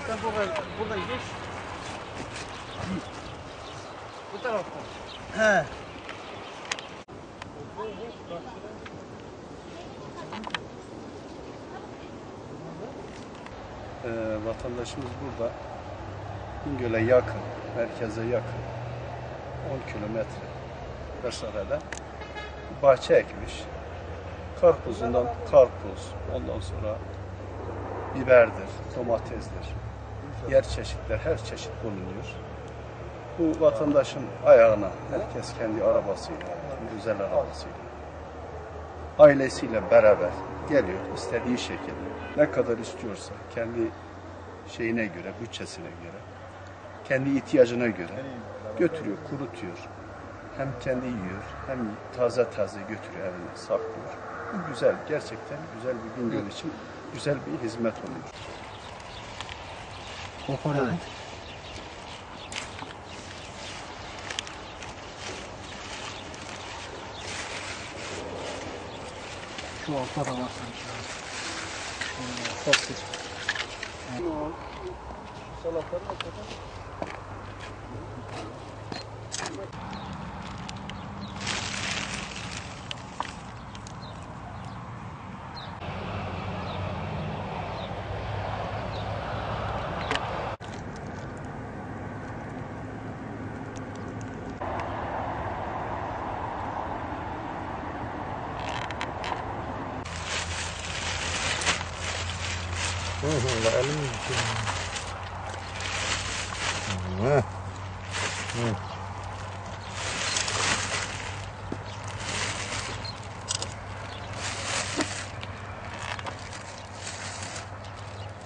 Sen buradan geç. Bu taraftan. He. Vatandaşımız burada İngöl'e yakın, merkeze yakın 10 kilometre mesafede bahçe ekmiş. Karpuzundan karpuz, ondan sonra biberdir, domatesdir, yer çeşitler, her çeşit bulunuyor. Bu vatandaşın ayağına, herkes kendi arabasıyla, kendi özel arabasıyla, ailesiyle beraber geliyor, istediği şekilde. Ne kadar istiyorsa, kendi şeyine göre, bütçesine göre, kendi ihtiyacına göre götürüyor, kurutuyor. Hem kendi yiyor, hem taze götürüyor evine, saklıyor. Bu güzel, gerçekten güzel bir Bingöl için güzel bir hizmet oluyor. Evet. Şu altta da var sanki. Çok sıcak. Salataları ortada.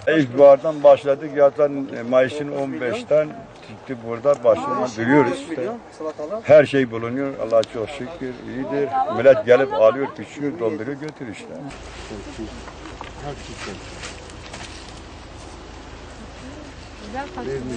İlkbahardan başladık zaten Mayıs'ın 15'ten çıktı burada başına duruyoruz işte. Her şey bulunuyor. Allah'a çok şükür iyidir. Millet gelip alıyor, pişiyor, dolduruyor, götürüyor işte. Güzel